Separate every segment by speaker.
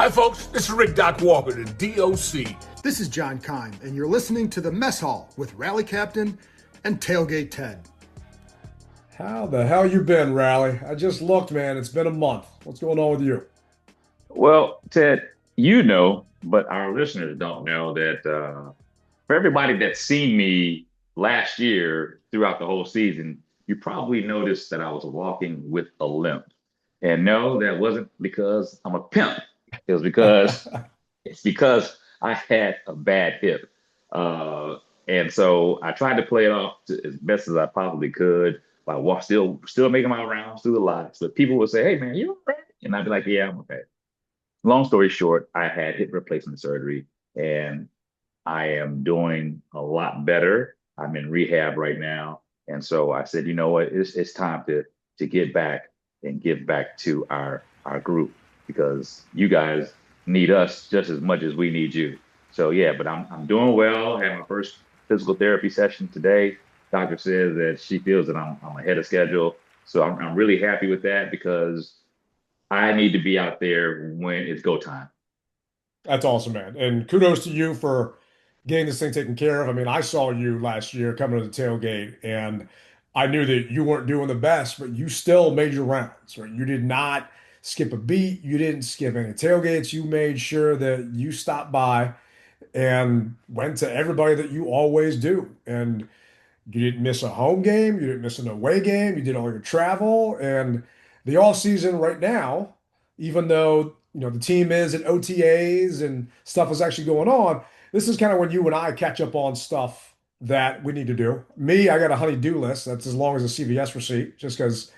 Speaker 1: Hi, folks. This is Rick Doc Walker, the DOC.
Speaker 2: This is John Kime, and you're listening to the Mess Hall with Rally Captain and Tailgate Ted.
Speaker 3: How the hell you been, Rally? I just looked, man. It's been a month. What's going on with you?
Speaker 4: Well, Ted, you know, but our listeners don't know that for everybody that's seen me last year throughout the whole season, you probably noticed that I was walking with a limp. And no, that wasn't because I'm a pimp. It was because it's because I had a bad hip. And so I tried to play it off as best as I possibly could by still making my rounds through the lots. But people would say, "Hey man, you all right?" And I'd be like, "Yeah, I'm okay." Long story short, I had hip replacement surgery and I am doing a lot better. I'm in rehab right now. And so I said, you know what, it's time to get back and give back to our group because you guys need us just as much as we need you. So yeah, but I'm doing well. I had my first physical therapy session today. Doctor says that she feels that I'm ahead of schedule. So I'm really happy with that because I need to be out there when it's go time.
Speaker 3: That's awesome, man. And kudos to you for getting this thing taken care of. I mean, I saw you last year coming to the tailgate, and I knew that you weren't doing the best, but you still made your rounds, right? You did not skip a beat. You didn't skip any tailgates. You made sure that you stopped by and went to everybody that you always do. And you didn't miss a home game. You didn't miss an away game. You did all your travel. And the off season right now, even though the team is at OTAs and stuff is actually going on, this is kind of when you and I catch up on stuff that we need to do. Me, I got a honey-do list. That's as long as a CVS receipt, just because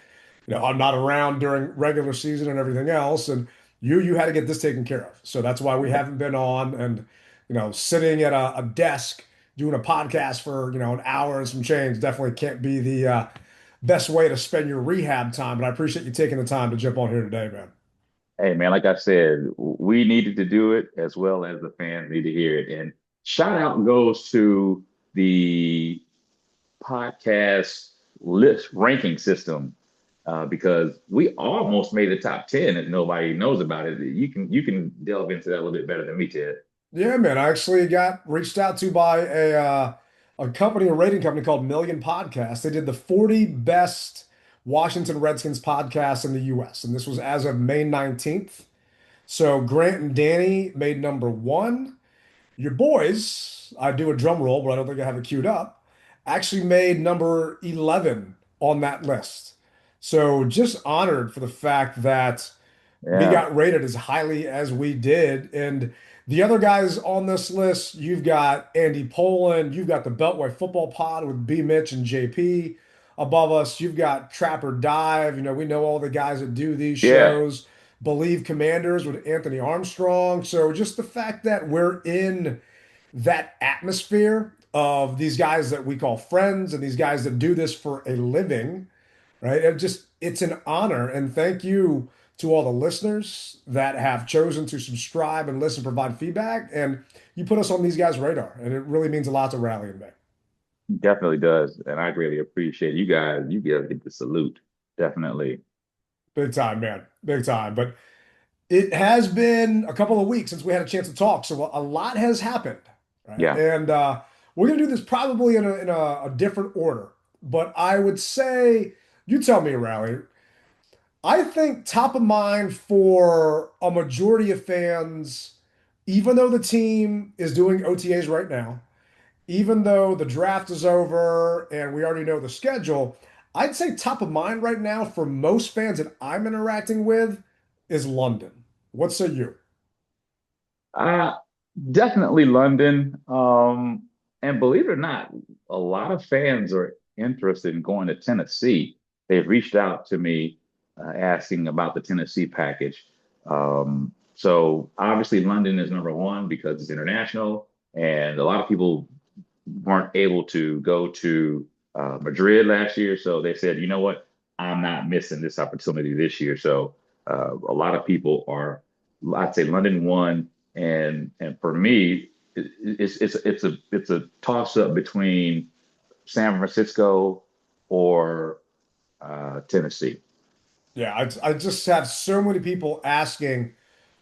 Speaker 3: I'm not around during regular season and everything else. And you had to get this taken care of. So that's why we haven't been on and sitting at a desk doing a podcast for an hour and some change definitely can't be the best way to spend your rehab time. But I appreciate you taking the time to jump on here today, man.
Speaker 4: Hey man, like I said, we needed to do it as well as the fans need to hear it. And shout out goes to the podcast list ranking system because we almost made the top 10 and nobody knows about it. You can delve into that a little bit better than me, Ted.
Speaker 3: Yeah, man. I actually got reached out to by a rating company called Million Podcasts. They did the 40 best Washington Redskins podcasts in the US. And this was as of May 19th. So Grant and Danny made number one. Your boys, I do a drum roll, but I don't think I have it queued up, actually made number 11 on that list. So just honored for the fact that we
Speaker 4: Yeah.
Speaker 3: got rated as highly as we did. And the other guys on this list, you've got Andy Poland, you've got the Beltway Football Pod with B. Mitch and JP above us. You've got Trapper Dive. We know all the guys that do these
Speaker 4: Yeah.
Speaker 3: shows. Believe Commanders with Anthony Armstrong. So just the fact that we're in that atmosphere of these guys that we call friends and these guys that do this for a living, right? It's an honor. And thank you to all the listeners that have chosen to subscribe and listen, provide feedback. And you put us on these guys' radar. And it really means a lot to Rally and me.
Speaker 4: Definitely does. And I really appreciate you guys. You guys get the salute. Definitely.
Speaker 3: Big time, man. Big time. But it has been a couple of weeks since we had a chance to talk. So a lot has happened, right?
Speaker 4: Yeah.
Speaker 3: And we're going to do this probably in a different order. But I would say, you tell me, Rally, I think top of mind for a majority of fans, even though the team is doing OTAs right now, even though the draft is over and we already know the schedule, I'd say top of mind right now for most fans that I'm interacting with is London. What say you?
Speaker 4: Uh, Definitely London. And believe it or not, a lot of fans are interested in going to Tennessee. They've reached out to me asking about the Tennessee package. So obviously London is number one because it's international, and a lot of people weren't able to go to Madrid last year. So they said, you know what, I'm not missing this opportunity this year. So a lot of people are, I'd say London won, and for me, it's a toss up between San Francisco or Tennessee.
Speaker 3: Yeah, I just have so many people asking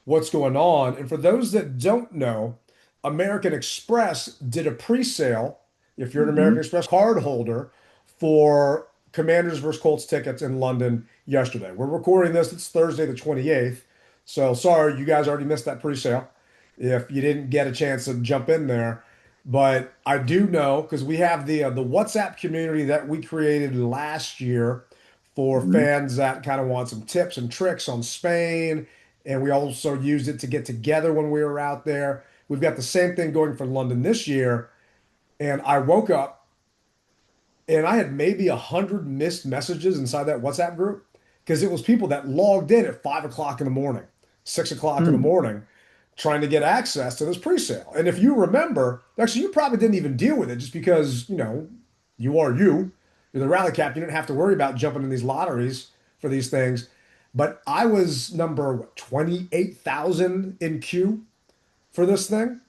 Speaker 3: what's going on. And for those that don't know, American Express did a pre-sale, if you're an American
Speaker 4: Hmm.
Speaker 3: Express card holder, for Commanders versus Colts tickets in London yesterday. We're recording this, it's Thursday the 28th. So sorry, you guys already missed that pre-sale if you didn't get a chance to jump in there. But I do know because we have the WhatsApp community that we created last year for
Speaker 4: Hmm.
Speaker 3: fans that kind of want some tips and tricks on Spain. And we also used it to get together when we were out there. We've got the same thing going for London this year. And I woke up and I had maybe 100 missed messages inside that WhatsApp group because it was people that logged in at 5 o'clock in the morning, 6 o'clock in the morning, trying to get access to this presale. And if you remember, actually, you probably didn't even deal with it just because, you are you. You're the rally cap. You didn't have to worry about jumping in these lotteries for these things. But I was number 28,000 in queue for this thing.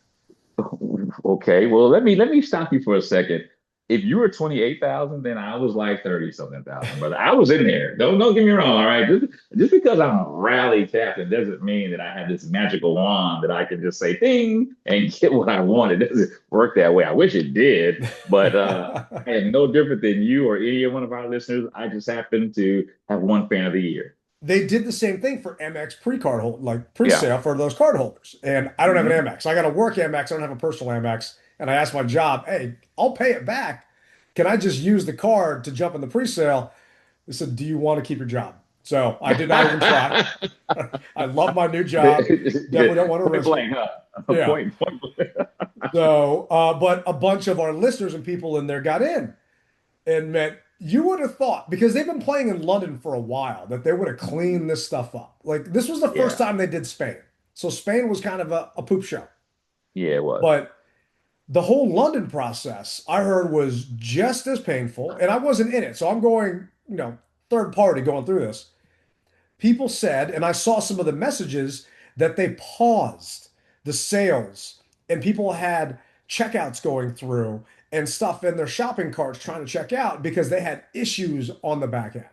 Speaker 4: Okay, well, let me stop you for a second. If you were 28,000, then I was like 30 something thousand, but I was in there. Don't get me wrong, all right? Just because I'm rally captain doesn't mean that I have this magical wand that I can just say ding and get what I want. It doesn't work that way. I wish it did, but I am no different than you or any one of our listeners. I just happen to have one fan of the year.
Speaker 3: They did the same thing for MX pre-card hold, like
Speaker 4: Yeah.
Speaker 3: pre-sale for those card holders. And I don't have an
Speaker 4: Hmm.
Speaker 3: Amex. I got a work Amex. I don't have a personal Amex. And I asked my job, hey, I'll pay it back. Can I just use the card to jump in the pre-sale? They said, do you want to keep your job? So I did not even try. I love my new job. Definitely don't want to
Speaker 4: Point
Speaker 3: risk it.
Speaker 4: blank, huh?
Speaker 3: Yeah.
Speaker 4: Point blank.
Speaker 3: So, but a bunch of our listeners and people in there got in. And man, you would have thought, because they've been playing in London for a while, that they would have cleaned this stuff up. Like this was the first
Speaker 4: Yeah,
Speaker 3: time they did Spain. So Spain was kind of a poop show.
Speaker 4: yeah, it was.
Speaker 3: But the whole London process, I heard, was just as painful. And I wasn't in it. So I'm going, third party going through this. People said, and I saw some of the messages, that they paused the sales and people had checkouts going through and stuff in their shopping carts trying to check out because they had issues on the back end.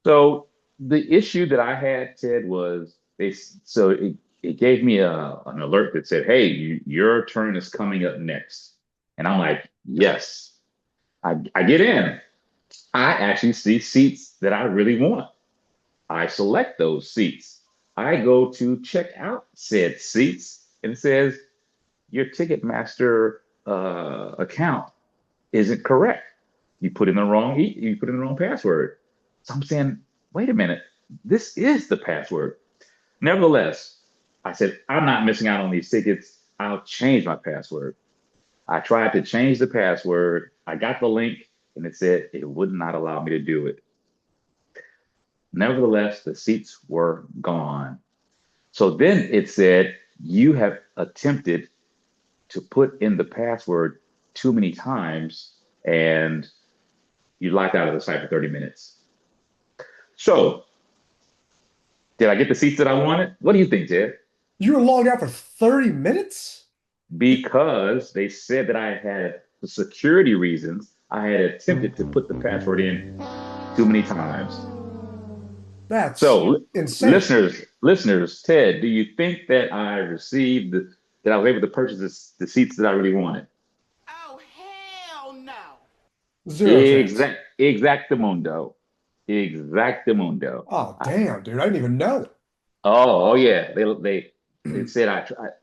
Speaker 4: So the issue that I had, Ted, was it gave me an alert that said, "Hey, your turn is coming up next," and I'm like, "Yes." I get in. I actually see seats that I really want. I select those seats. I go to check out said seats, and it says your Ticketmaster account isn't correct. You put in the wrong password. So I'm saying, wait a minute, this is the password. Nevertheless, I said, I'm not missing out on these tickets. I'll change my password. I tried to change the password. I got the link and it said it would not allow me to do it. Nevertheless, the seats were gone. So then it said, you have attempted to put in the password too many times and you locked out of the site for 30 minutes. So, did I get the seats that I wanted? What do you think, Ted?
Speaker 3: You were logged out for 30 minutes?
Speaker 4: Because they said that I had, for security reasons, I had attempted to put the password in too many times.
Speaker 3: That's
Speaker 4: So,
Speaker 3: insane.
Speaker 4: listeners, Ted, do you think that that I was able to purchase the seats that I really wanted?
Speaker 1: Oh, hell no.
Speaker 3: Zero chance.
Speaker 4: Exactamundo. Exactamundo.
Speaker 3: Oh, damn, dude. I didn't even know.
Speaker 4: Oh yeah, they said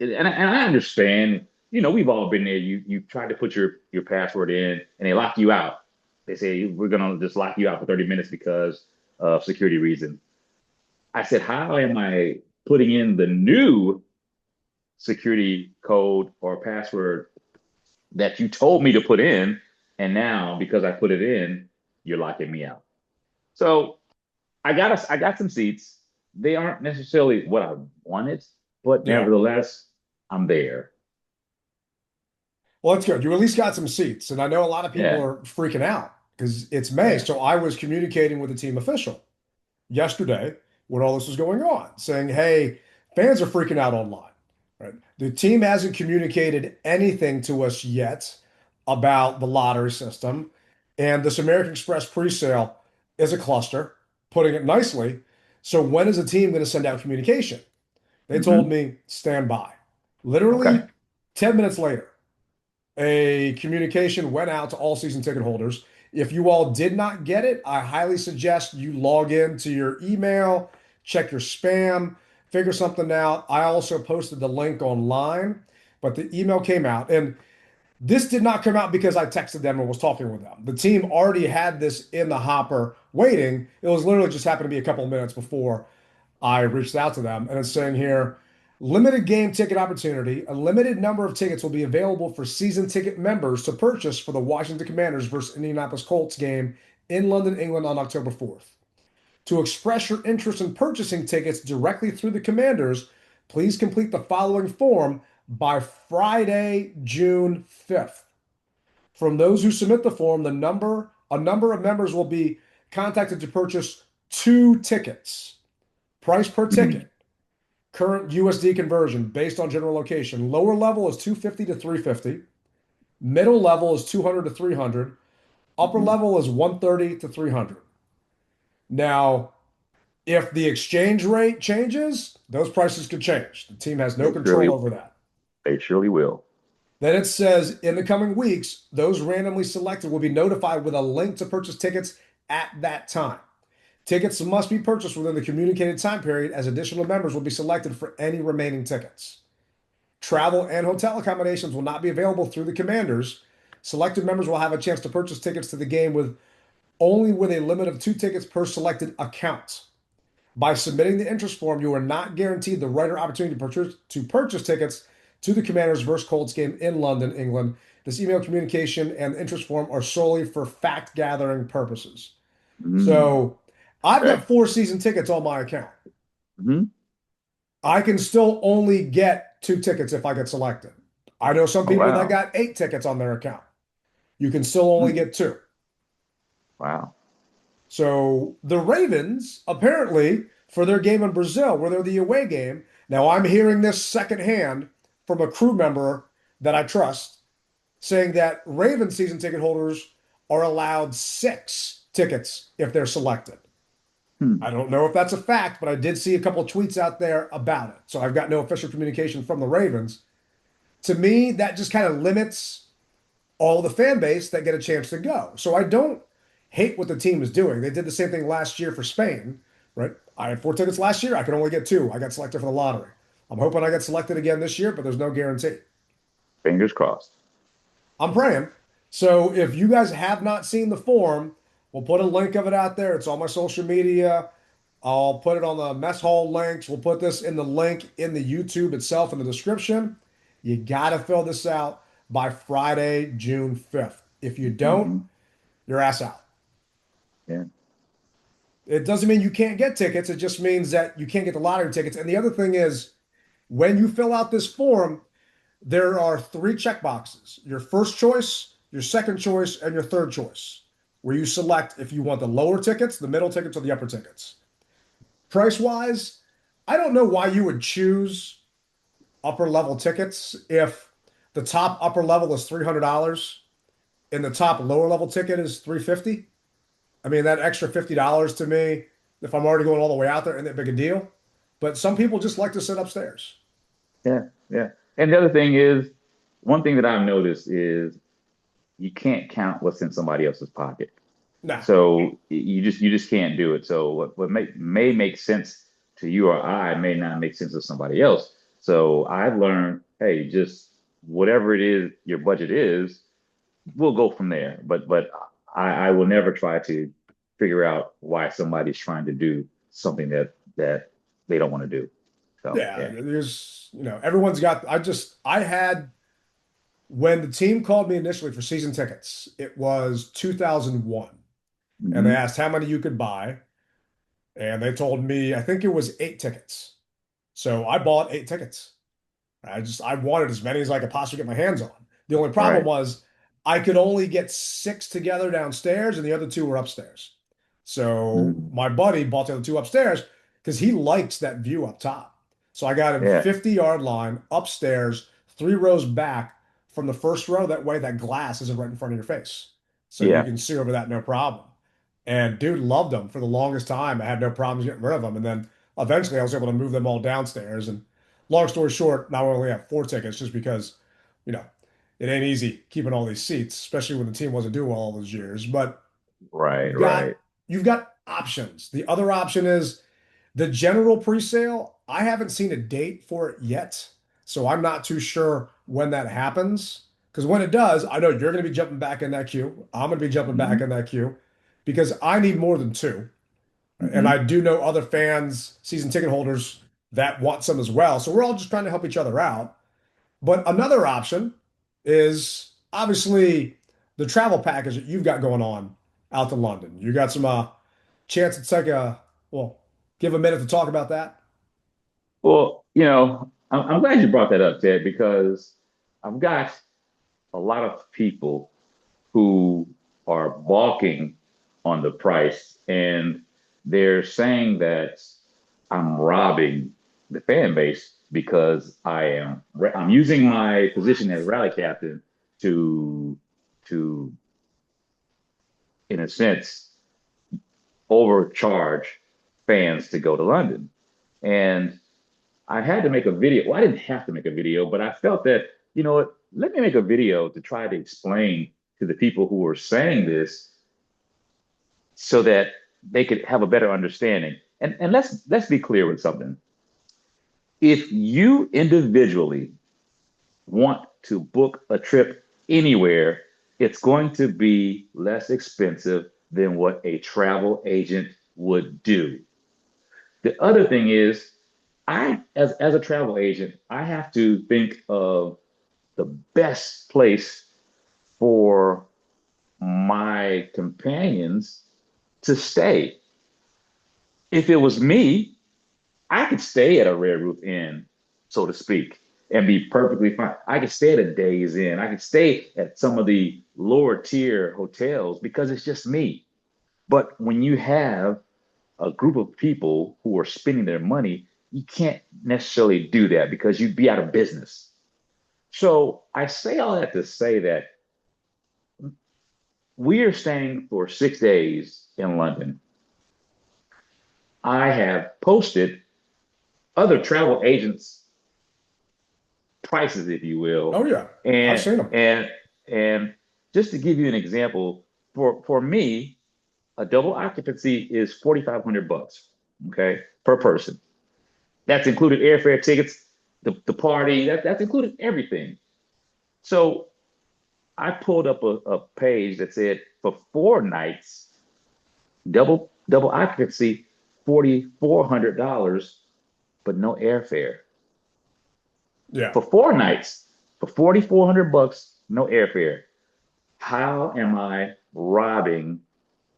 Speaker 4: and I understand. You know, we've all been there. You tried to put your password in, and they lock you out. They say we're gonna just lock you out for 30 minutes because of security reason. I said, how am I putting in the new security code or password that you told me to put in, and now because I put it in, you're locking me out. So I got some seats. They aren't necessarily what I wanted, but
Speaker 3: Yeah.
Speaker 4: nevertheless, I'm there.
Speaker 3: Well, that's good. You at least got some seats. And I know a lot of people
Speaker 4: Yeah.
Speaker 3: are freaking out because it's May.
Speaker 4: Yeah.
Speaker 3: So I was communicating with the team official yesterday when all this was going on, saying, hey, fans are freaking out online. Right? The team hasn't communicated anything to us yet about the lottery system. And this American Express presale is a cluster, putting it nicely. So when is the team going to send out communication? They told
Speaker 4: Hmm.
Speaker 3: me stand by.
Speaker 4: Okay.
Speaker 3: Literally 10 minutes later, a communication went out to all season ticket holders. If you all did not get it, I highly suggest you log into your email, check your spam, figure something out. I also posted the link online, but the email came out. And this did not come out because I texted them and was talking with them. The team already had this in the hopper waiting. It was literally just happened to be a couple of minutes before I reached out to them. And it's saying here, limited game ticket opportunity. A limited number of tickets will be available for season ticket members to purchase for the Washington Commanders versus Indianapolis Colts game in London, England on October 4th. To express your interest in purchasing tickets directly through the Commanders, please complete the following form by Friday, June 5th. From those who submit the form, a number of members will be contacted to purchase 2 tickets. Price per
Speaker 4: Hmm.
Speaker 3: ticket, current USD conversion based on general location. Lower level is 250 to 350. Middle level is 200 to 300. Upper
Speaker 4: Hmm.
Speaker 3: level is 130 to 300. Now, if the exchange rate changes, those prices could change. The team has no
Speaker 4: They
Speaker 3: control
Speaker 4: surely,
Speaker 3: over that.
Speaker 4: they surely will.
Speaker 3: Then it says in the coming weeks, those randomly selected will be notified with a link to purchase tickets at that time. Tickets must be purchased within the communicated time period as additional members will be selected for any remaining tickets. Travel and hotel accommodations will not be available through the Commanders. Selected members will have a chance to purchase tickets to the game with only with a limit of 2 tickets per selected account. By submitting the interest form, you are not guaranteed the right or opportunity to purchase tickets to the Commanders versus Colts game in London, England. This email communication and interest form are solely for fact gathering purposes.
Speaker 4: Mm.
Speaker 3: So I've
Speaker 4: Okay.
Speaker 3: got 4 season tickets on my account.
Speaker 4: Hmm.
Speaker 3: I can still only get 2 tickets if I get selected. I know some
Speaker 4: Oh,
Speaker 3: people that
Speaker 4: wow.
Speaker 3: got 8 tickets on their account. You can still only
Speaker 4: Hmm.
Speaker 3: get 2.
Speaker 4: Wow.
Speaker 3: So the Ravens, apparently, for their game in Brazil, where they're the away game. Now I'm hearing this secondhand from a crew member that I trust, saying that Ravens season ticket holders are allowed 6 tickets if they're selected.
Speaker 4: Hmm.
Speaker 3: I don't know if that's a fact, but I did see a couple of tweets out there about it. So I've got no official communication from the Ravens. To me, that just kind of limits all the fan base that get a chance to go. So I don't hate what the team is doing. They did the same thing last year for Spain, right? I had 4 tickets last year. I could only get 2. I got selected for the lottery. I'm hoping I get selected again this year, but there's no guarantee.
Speaker 4: Fingers crossed.
Speaker 3: I'm praying. So if you guys have not seen the form, we'll put a link of it out there. It's on my social media. I'll put it on the mess hall links. We'll put this in the link in the YouTube itself in the description. You got to fill this out by Friday, June 5th. If you don't,
Speaker 4: Hmm.
Speaker 3: your ass out.
Speaker 4: Yeah.
Speaker 3: It doesn't mean you can't get tickets. It just means that you can't get the lottery tickets. And the other thing is, when you fill out this form, there are 3 checkboxes: your first choice, your second choice, and your third choice, where you select if you want the lower tickets, the middle tickets, or the upper tickets. Price wise, I don't know why you would choose upper level tickets if the top upper level is $300 and the top lower level ticket is 350. I mean, that extra $50 to me, if I'm already going all the way out there, isn't that big a deal? But some people just like to sit upstairs.
Speaker 4: Yeah. Yeah. And the other thing is, one thing that I've noticed is you can't count what's in somebody else's pocket.
Speaker 3: Nah,
Speaker 4: So you just can't do it. So what may make sense to you or I may not make sense to somebody else. So I've learned, hey, just whatever it is your budget is, we'll go from there. But I will never try to figure out why somebody's trying to do something that they don't want to do. So
Speaker 3: yeah,
Speaker 4: yeah.
Speaker 3: everyone's got, I had, when the team called me initially for season tickets, it was 2001. And they
Speaker 4: Hmm.
Speaker 3: asked how many you could buy. And they told me, I think it was 8 tickets. So I bought 8 tickets. I wanted as many as I could possibly get my hands on. The only problem
Speaker 4: Right.
Speaker 3: was I could only get 6 together downstairs and the other 2 were upstairs. So
Speaker 4: Mhm.
Speaker 3: my buddy bought the other 2 upstairs because he likes that view up top. So I got him
Speaker 4: Yeah.
Speaker 3: 50-yard line upstairs, 3 rows back from the first row. That way that glass isn't right in front of your face. So you
Speaker 4: Yeah.
Speaker 3: can see over that no problem. And dude loved them for the longest time. I had no problems getting rid of them. And then eventually I was able to move them all downstairs. And long story short, now we only have 4 tickets just because, you know, it ain't easy keeping all these seats, especially when the team wasn't doing well all those years. But
Speaker 4: Right,
Speaker 3: you've got
Speaker 4: right.
Speaker 3: you've got options. The other option is the general presale. I haven't seen a date for it yet, so I'm not too sure when that happens. Because when it does, I know you're going to be jumping back in that queue. I'm going to be jumping back
Speaker 4: Hmm.
Speaker 3: in that queue because I need more than two. And I
Speaker 4: Hmm.
Speaker 3: do know other fans, season ticket holders that want some as well. So we're all just trying to help each other out. But another option is obviously the travel package that you've got going on out to London. You got some chance to take well, give a minute to talk about that.
Speaker 4: Well, I'm glad you brought that up, Ted, because I've got a lot of people who are balking on the price, and they're saying that I'm robbing the fan base because I'm using my position as rally captain to to in a sense overcharge fans to go to London. And I had to make a video. Well, I didn't have to make a video, but I felt that, you know what, let me make a video to try to explain to the people who are saying this so that they could have a better understanding. And let's be clear with something. If you individually want to book a trip anywhere, it's going to be less expensive than what a travel agent would do. The other thing is, as a travel agent, I have to think of the best place for my companions to stay. If it was me, I could stay at a Red Roof Inn, so to speak, and be perfectly fine. I could stay at a Days Inn. I could stay at some of the lower tier hotels because it's just me. But when you have a group of people who are spending their money, you can't necessarily do that because you'd be out of business. So I say all that to say that we are staying for 6 days in London. I have posted other travel agents' prices, if you will,
Speaker 3: Oh yeah, I've
Speaker 4: and
Speaker 3: seen them.
Speaker 4: and and just to give you an example, for me, a double occupancy is $4,500, okay, per person. That's included airfare tickets, the party, that's included everything. So I pulled up a page that said for 4 nights, double occupancy, $4,400, but no airfare.
Speaker 3: Yeah.
Speaker 4: For 4 nights, for $4,400, no airfare. How am I robbing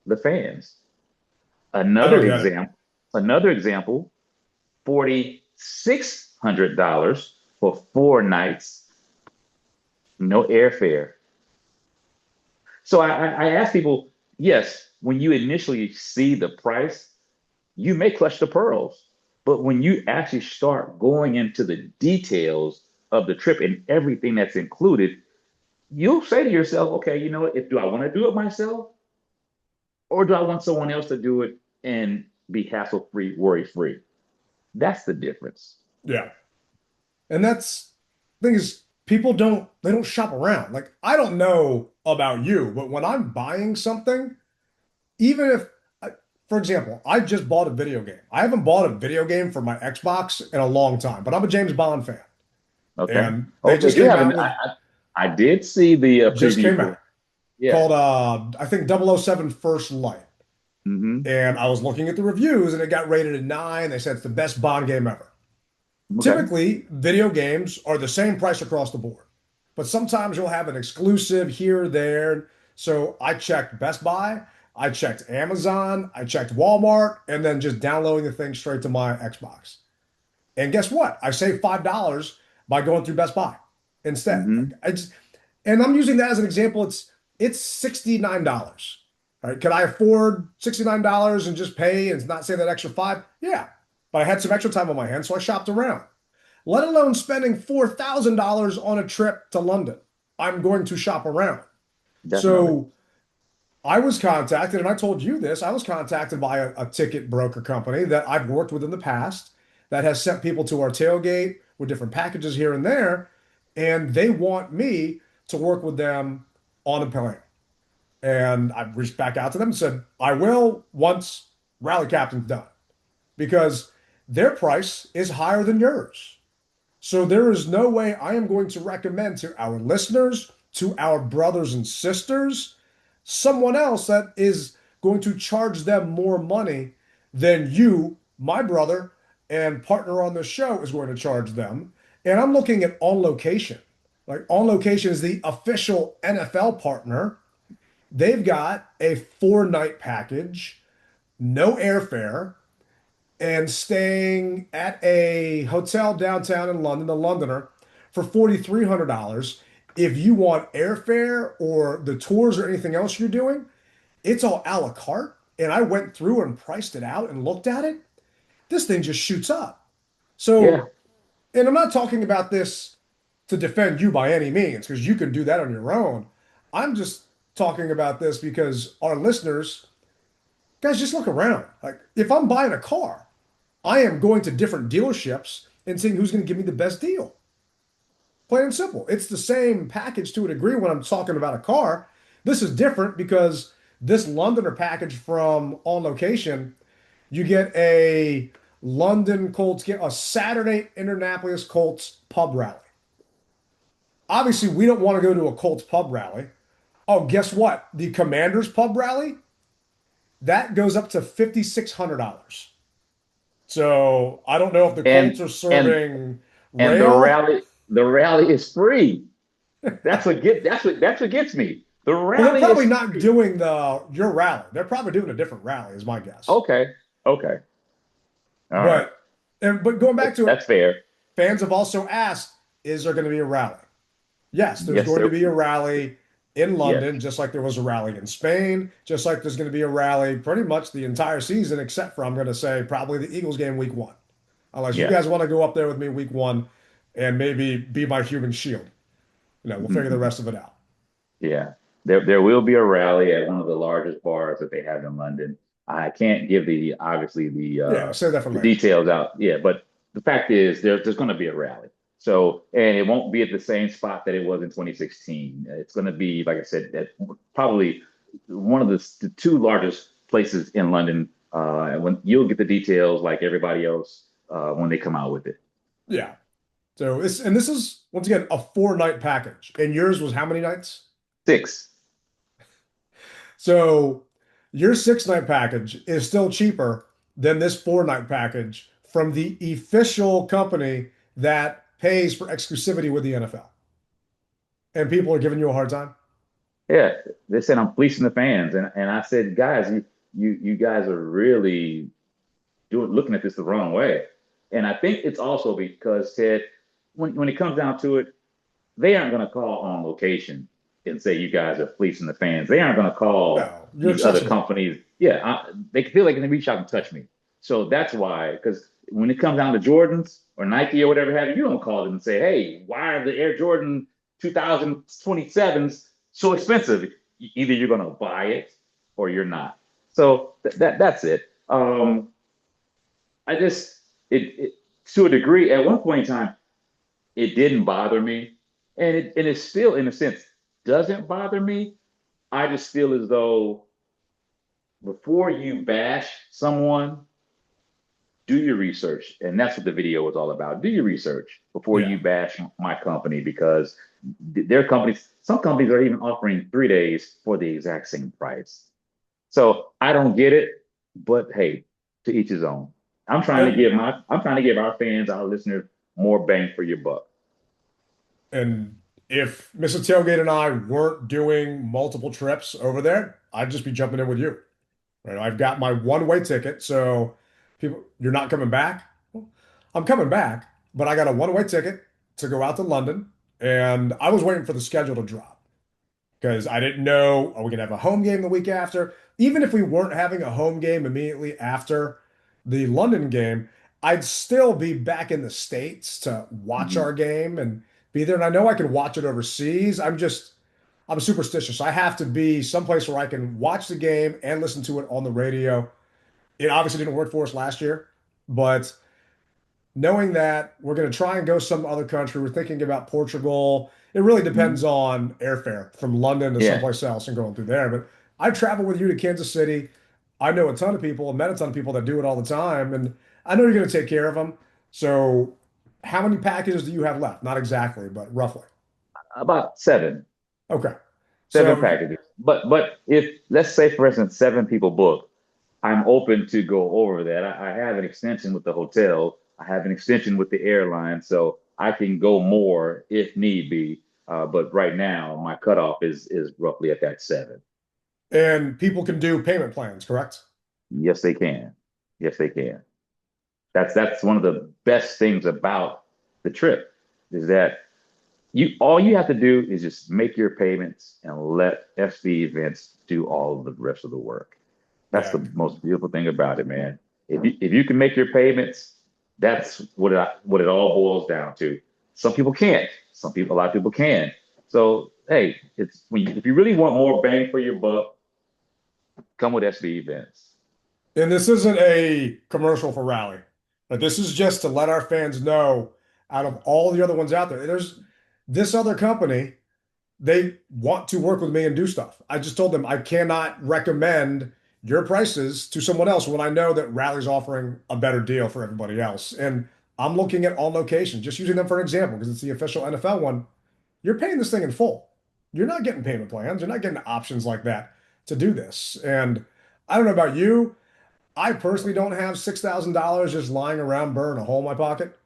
Speaker 4: the fans?
Speaker 3: I
Speaker 4: Another
Speaker 3: do get it.
Speaker 4: example, another example, $4,600 for 4 nights, no airfare. So I ask people, yes, when you initially see the price, you may clutch the pearls. But when you actually start going into the details of the trip and everything that's included, you'll say to yourself, okay, you know what? If do I want to do it myself or do I want someone else to do it and be hassle free, worry free? That's the difference.
Speaker 3: Yeah. And that's thing is people don't shop around. Like I don't know about you, but when I'm buying something, even if for example, I just bought a video game. I haven't bought a video game for my Xbox in a long time, but I'm a James Bond fan.
Speaker 4: Okay.
Speaker 3: And they
Speaker 4: Okay.
Speaker 3: just
Speaker 4: You
Speaker 3: came
Speaker 4: haven't.
Speaker 3: out with
Speaker 4: I did see the
Speaker 3: just
Speaker 4: preview
Speaker 3: came
Speaker 4: for
Speaker 3: out
Speaker 4: it. Yeah.
Speaker 3: called I think 007 First Light.
Speaker 4: Hmm.
Speaker 3: And I was looking at the reviews and it got rated a 9. They said it's the best Bond game ever.
Speaker 4: Okay.
Speaker 3: Typically, video games are the same price across the board, but sometimes you'll have an exclusive here or there. So I checked Best Buy, I checked Amazon, I checked Walmart, and then just downloading the thing straight to my Xbox. And guess what? I saved $5 by going through Best Buy instead. Like
Speaker 4: Hmm.
Speaker 3: and I'm using that as an example. It's $69. All right, can I afford $69 and just pay and not save that extra five? Yeah, but I had some extra time on my hands, so I shopped around. Let alone spending $4,000 on a trip to London. I'm going to shop around.
Speaker 4: Definitely.
Speaker 3: So I was contacted, and I told you this. I was contacted by a ticket broker company that I've worked with in the past that has sent people to our tailgate with different packages here and there, and they want me to work with them on a plan. And I reached back out to them and said, I will once Rally Captain's done, because their price is higher than yours. So there is no way I am going to recommend to our listeners, to our brothers and sisters, someone else that is going to charge them more money than you, my brother and partner on the show, is going to charge them. And I'm looking at On Location. Like, On Location is the official NFL partner. They've got a 4-night package, no airfare, and staying at a hotel downtown in London, the Londoner, for $4,300. If you want airfare or the tours or anything else you're doing, it's all a la carte. And I went through and priced it out and looked at it. This thing just shoots up.
Speaker 4: Yeah.
Speaker 3: So, and I'm not talking about this to defend you by any means, because you can do that on your own. I'm just talking about this because our listeners, guys, just look around. Like, if I'm buying a car, I am going to different dealerships and seeing who's going to give me the best deal. Plain and simple. It's the same package to a degree when I'm talking about a car. This is different because this Londoner package from On Location, you get a London Colts, a Saturday Indianapolis Colts pub rally. Obviously, we don't want to go to a Colts pub rally. Oh, guess what? The Commanders pub rally, that goes up to $5,600. So I don't know if the
Speaker 4: And
Speaker 3: Colts are
Speaker 4: and
Speaker 3: serving
Speaker 4: and
Speaker 3: rail.
Speaker 4: the rally is free. That's what gets me. The
Speaker 3: Well, they're
Speaker 4: rally
Speaker 3: probably
Speaker 4: is
Speaker 3: not
Speaker 4: free.
Speaker 3: doing your rally. They're probably doing a different rally, is my guess.
Speaker 4: Okay. Okay. All right.
Speaker 3: But but going back to it,
Speaker 4: That's fair.
Speaker 3: fans have also asked, is there going to be a rally? Yes, there's
Speaker 4: Yes,
Speaker 3: going to
Speaker 4: sir.
Speaker 3: be a rally in
Speaker 4: Yes.
Speaker 3: London, just like there was a rally in Spain, just like there's going to be a rally pretty much the entire season, except for, I'm going to say, probably the Eagles game week one. Unless you
Speaker 4: Yeah.
Speaker 3: guys want to go up there with me week one and maybe be my human shield. We'll figure the rest of it out.
Speaker 4: Yeah, there will be a rally at one of the largest bars that they have in London. I can't give the obviously
Speaker 3: Yeah, save that for
Speaker 4: the
Speaker 3: later.
Speaker 4: details out. Yeah, but the fact is there's going to be a rally. So, and it won't be at the same spot that it was in 2016. It's going to be, like I said, at probably one of the two largest places in London. And when you'll get the details like everybody else when they come out with it.
Speaker 3: Yeah. So this is once again a 4-night package. And yours was how many nights?
Speaker 4: Six.
Speaker 3: So your 6-night package is still cheaper than this 4-night package from the official company that pays for exclusivity with the NFL. And people are giving you a hard time.
Speaker 4: Yeah, they said I'm fleecing the fans, and I said, guys, you guys are really doing looking at this the wrong way. And I think it's also because Ted, when it comes down to it, they aren't going to call On Location and say you guys are fleecing the fans. They aren't going to call
Speaker 3: No, you're
Speaker 4: these other
Speaker 3: accessible.
Speaker 4: companies. Yeah, they feel like they can reach out and touch me. So that's why, because when it comes down to Jordans or Nike or whatever have you, you don't call them and say, hey, why are the Air Jordan 2027s so expensive? Either you're going to buy it or you're not. So that's it. I just it to a degree at one point in time it didn't bother me, and it still in a sense doesn't bother me. I just feel as though before you bash someone, do your research, and that's what the video was all about. Do your research before
Speaker 3: Yeah.
Speaker 4: you bash my company because their companies, some companies are even offering 3 days for the exact same price. So I don't get it, but hey, to each his own.
Speaker 3: And
Speaker 4: I'm trying to give our fans, our listeners, more bang for your buck.
Speaker 3: and if Mr. Tailgate and I weren't doing multiple trips over there, I'd just be jumping in with you. Right? I've got my one-way ticket, so people, you're not coming back. I'm coming back, but I got a one-way ticket to go out to London, and I was waiting for the schedule to drop because I didn't know, are we gonna have a home game the week after? Even if we weren't having a home game immediately after the London game, I'd still be back in the States to watch
Speaker 4: Mhm.
Speaker 3: our game and be there. And I know I could watch it overseas. I'm just I'm superstitious. I have to be someplace where I can watch the game and listen to it on the radio. It obviously didn't work for us last year, but knowing that we're going to try and go some other country, we're thinking about Portugal. It really depends
Speaker 4: Mhm.
Speaker 3: on airfare from London to
Speaker 4: Yeah.
Speaker 3: someplace else and going through there. But I travel with you to Kansas City. I know a ton of people, met a ton of people that do it all the time, and I know you're going to take care of them. So, how many packages do you have left? Not exactly, but roughly.
Speaker 4: About seven.
Speaker 3: Okay.
Speaker 4: Seven
Speaker 3: So,
Speaker 4: packages. But if let's say for instance seven people book, I'm open to go over that. I have an extension with the hotel. I have an extension with the airline, so I can go more if need be. But right now, my cutoff is roughly at that seven.
Speaker 3: and people can do payment plans, correct?
Speaker 4: Yes, they can. Yes, they can. That's one of the best things about the trip is that you all you have to do is just make your payments and let SV events do all of the rest of the work. That's
Speaker 3: Yeah.
Speaker 4: the most beautiful thing about it, man. If you can make your payments, that's what it all boils down to. Some people can't. A lot of people can. So hey, it's if you really want more bang for your buck, come with SV events.
Speaker 3: And this isn't a commercial for Rally. But this is just to let our fans know out of all the other ones out there, there's this other company, they want to work with me and do stuff. I just told them I cannot recommend your prices to someone else when I know that Rally's offering a better deal for everybody else. And I'm looking at On Location, just using them for an example, because it's the official NFL one. You're paying this thing in full. You're not getting payment plans. You're not getting options like that to do this. And I don't know about you. I personally don't have $6,000 just lying around burning a hole in my pocket.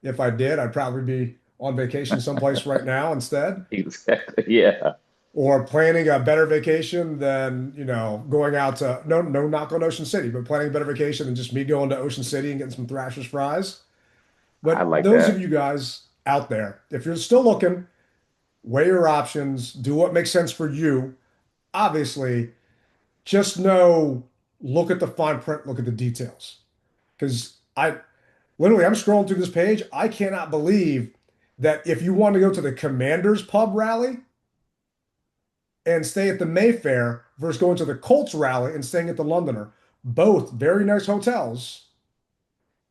Speaker 3: If I did, I'd probably be on vacation someplace right now instead,
Speaker 4: Exactly. Yeah.
Speaker 3: or planning a better vacation than, going out to no knock on Ocean City, but planning a better vacation than just me going to Ocean City and getting some Thrasher's fries.
Speaker 4: I
Speaker 3: But
Speaker 4: like
Speaker 3: those of
Speaker 4: that.
Speaker 3: you guys out there, if you're still looking, weigh your options, do what makes sense for you. Obviously, just know, look at the fine print, look at the details. Because I'm scrolling through this page. I cannot believe that if you want to go to the Commanders Pub rally and stay at the Mayfair versus going to the Colts rally and staying at the Londoner, both very nice hotels,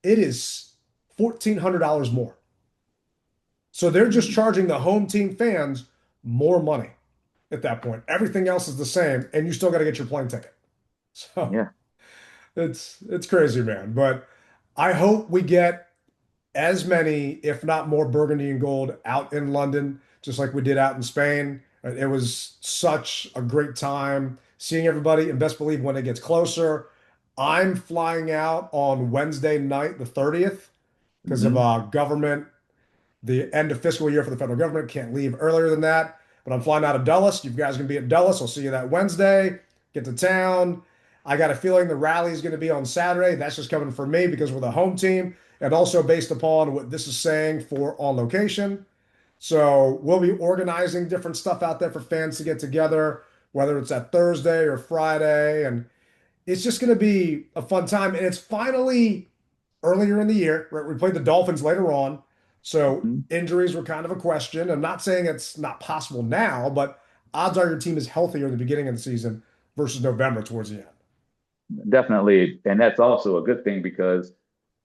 Speaker 3: it is $1,400 more. So they're just charging the home team fans more money at that point. Everything else is the same, and you still got to get your plane ticket. So
Speaker 4: Yeah.
Speaker 3: it's crazy, man. But I hope we get as many, if not more, burgundy and gold out in London, just like we did out in Spain. It was such a great time seeing everybody, and best believe when it gets closer, I'm flying out on Wednesday night, the 30th, because of
Speaker 4: Hmm.
Speaker 3: government, the end of fiscal year for the federal government. Can't leave earlier than that. But I'm flying out of Dulles. You guys are going to be at Dulles. I'll see you that Wednesday. Get to town. I got a feeling the rally is going to be on Saturday. That's just coming for me because we're the home team and also based upon what this is saying for On Location. So we'll be organizing different stuff out there for fans to get together, whether it's at Thursday or Friday. And it's just going to be a fun time. And it's finally earlier in the year, right? We played the Dolphins later on. So
Speaker 4: Hmm.
Speaker 3: injuries were kind of a question. I'm not saying it's not possible now, but odds are your team is healthier in the beginning of the season versus November towards the end.
Speaker 4: Definitely. And that's also a good thing because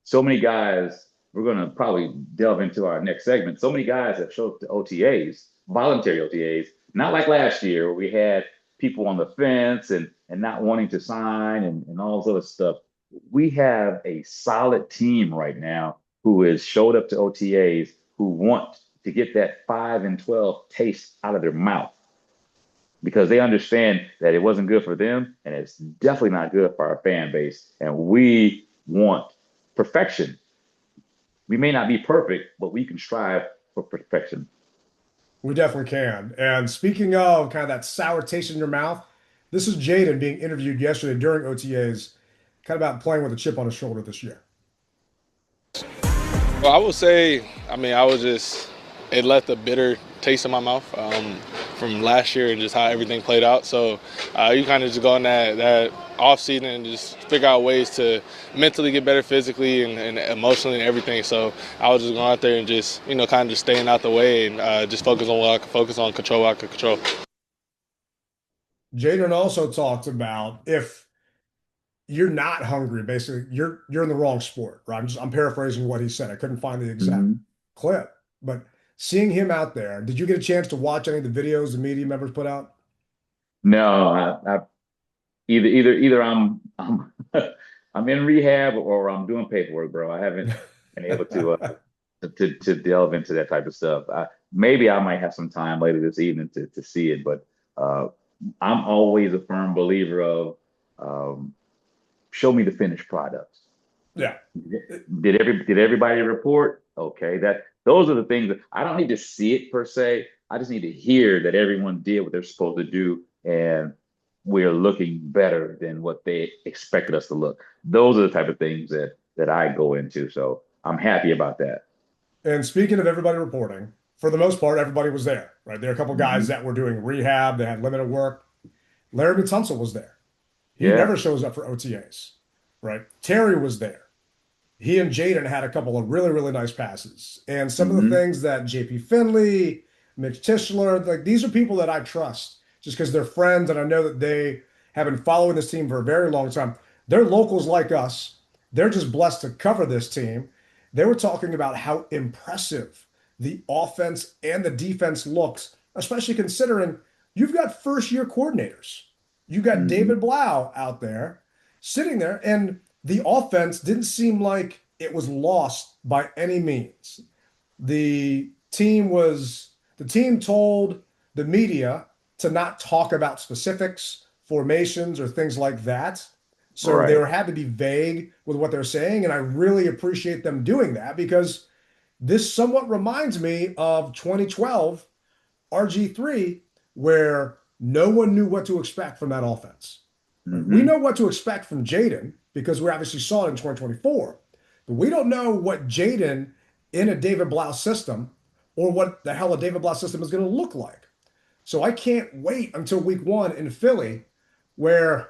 Speaker 4: so many guys, we're going to probably delve into our next segment. So many guys have showed up to OTAs, voluntary OTAs, not like last year where we had people on the fence and not wanting to sign and all this other stuff. We have a solid team right now who has showed up to OTAs who want to get that 5 and 12 taste out of their mouth because they understand that it wasn't good for them and it's definitely not good for our fan base. And we want perfection. We may not be perfect, but we can strive for perfection.
Speaker 3: We definitely can. And speaking of kind of that sour taste in your mouth, this is Jaden being interviewed yesterday during OTAs, kind of about playing with a chip on his shoulder this year.
Speaker 5: Well, I would say, I was it left a bitter taste in my mouth from last year and just how everything played out. So you kind of just go in that off season and just figure out ways to mentally get better physically and emotionally and everything. So I was just going out there and just, kind of just staying out the way and just focus on what I could focus on, control what I could control.
Speaker 3: Jaden also talked about if you're not hungry, basically, you're in the wrong sport, right? I'm paraphrasing what he said. I couldn't find the exact
Speaker 4: Mhm.
Speaker 3: clip, but seeing him out there, did you get a chance to watch any of the videos the media members put out?
Speaker 4: No, I either I'm I'm in rehab or I'm doing paperwork, bro. I haven't been able to delve into that type of stuff. Maybe I might have some time later this evening to see it, but uh, I'm always a firm believer of um, show me the finished product.
Speaker 3: Yeah.
Speaker 4: Did everybody report? Okay, that those are the things that I don't need to see it per se. I just need to hear that everyone did what they're supposed to do, and we're looking better than what they expected us to look. Those are the type of things that I go into. So I'm happy about that.
Speaker 3: And speaking of everybody reporting, for the most part, everybody was there, right? There are a couple guys
Speaker 4: Mhm.
Speaker 3: that were doing rehab, they had limited work. Larry Tunsil was there. He
Speaker 4: Yeah.
Speaker 3: never shows up for OTAs, right? Terry was there. He and Jaden had a couple of really, really nice passes. And some of the
Speaker 4: Hmm.
Speaker 3: things that JP Finley, Mitch Tischler, like these are people that I trust just because they're friends and I know that they have been following this team for a very long time. They're locals like us. They're just blessed to cover this team. They were talking about how impressive the offense and the defense looks, especially considering you've got first year coordinators. You got
Speaker 4: Hmm.
Speaker 3: David Blau out there sitting there, and the offense didn't seem like it was lost by any means. The team told the media to not talk about specifics, formations, or things like that. So they
Speaker 4: Right.
Speaker 3: were had to be vague with what they're saying, and I really appreciate them doing that because this somewhat reminds me of 2012 RG3, where no one knew what to expect from that offense. Right? We
Speaker 4: Hmm.
Speaker 3: know what to expect from Jaden because we obviously saw it in 2024, but we don't know what Jaden in a David Blau system or what the hell a David Blau system is going to look like. So I can't wait until week one in Philly, where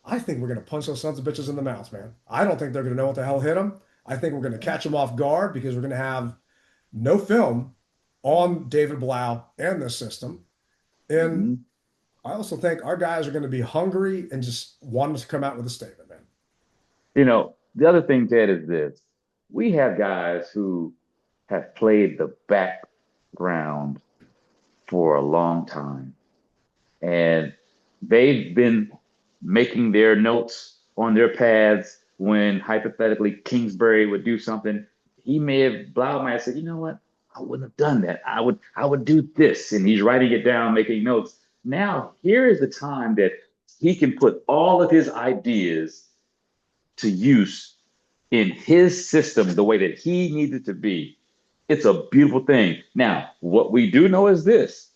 Speaker 3: I think we're going to punch those sons of bitches in the mouth, man. I don't think they're going to know what the hell hit them. I think we're going to catch them off guard because we're going to have no film on David Blau and this system. And
Speaker 4: Hmm.
Speaker 3: I also think our guys are going to be hungry and just want us to come out with a statement, man.
Speaker 4: The other thing, Ted, is this. We have guys who have played the background for a long time. And they've been making their notes on their pads when hypothetically Kingsbury would do something. He may have Blau might have said, you know what? I wouldn't have done that. I would do this. And he's writing it down, making notes. Now, here is the time that he can put all of his ideas to use in his system the way that he needs it to be. It's a beautiful thing. Now, what we do know is this: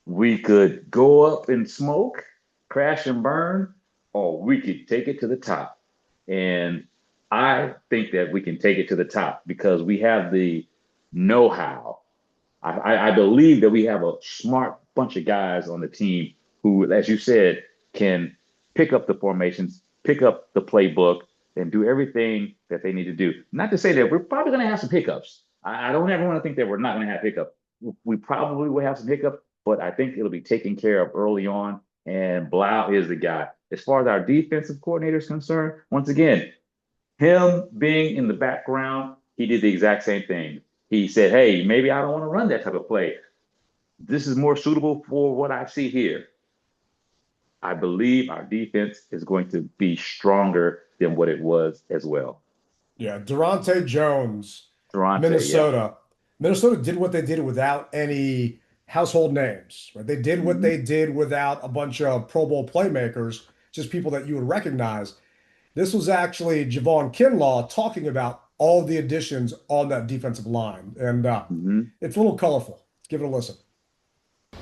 Speaker 4: we could go up in smoke, crash and burn, or we could take it to the top. And I think that we can take it to the top because we have the know-how. I believe that we have a smart bunch of guys on the team who, as you said, can pick up the formations, pick up the playbook, and do everything that they need to do. Not to say that we're probably going to have some hiccups. I don't ever want to think that we're not going to have hiccups. We probably will have some hiccups, but I think it'll be taken care of early on. And Blau is the guy. As far as our defensive coordinator is concerned, once again, him being in the background, he did the exact same thing. He said, hey, maybe I don't want to run that type of play. This is more suitable for what I see here. I believe our defense is going to be stronger than what it was as well.
Speaker 3: Yeah, Durante Jones,
Speaker 4: Durante, yeah.
Speaker 3: Minnesota. Minnesota did what they did without any household names, right? They did what
Speaker 4: Hmm.
Speaker 3: they did without a bunch of Pro Bowl playmakers, just people that you would recognize. This was actually Javon Kinlaw talking about all the additions on that defensive line, and
Speaker 4: Hmm.
Speaker 3: it's a little colorful. Give it a listen.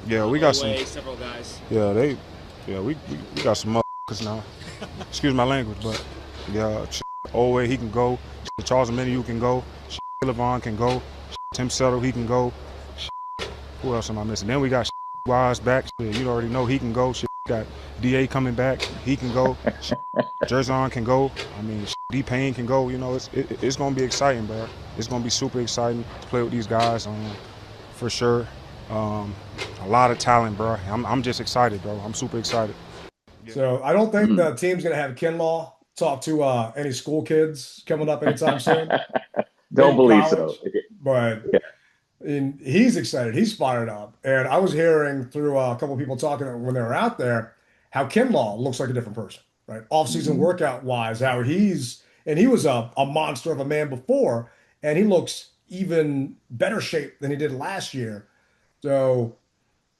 Speaker 6: Yeah, we got some. Several guys. Yeah, we got some motherfuckers now. Excuse my language, but yeah, Owe he can go. Charles Menu can go. Levon can go. Tim Settle he can go. Who else am I missing? Then we got Wise back. You already know he can go. Got Da coming back. He can go. Jerzon can go. I mean, D Payne can go. You know, it's gonna be exciting, bro. It's gonna be super exciting to play with these guys, for sure. A lot of talent, bro. I'm just excited, bro. I'm super excited.
Speaker 3: So I don't think the team's going to have Kinlaw talk to any school kids coming up anytime soon.
Speaker 4: Don't
Speaker 3: Maybe
Speaker 4: believe
Speaker 3: college,
Speaker 4: so.
Speaker 3: but he's excited. He's fired up. And I was hearing through a couple of people talking when they were out there how Kinlaw looks like a different person, right? Off-season
Speaker 4: Mhm.
Speaker 3: workout wise, how he was a monster of a man before, and he looks even better shape than he did last year. So,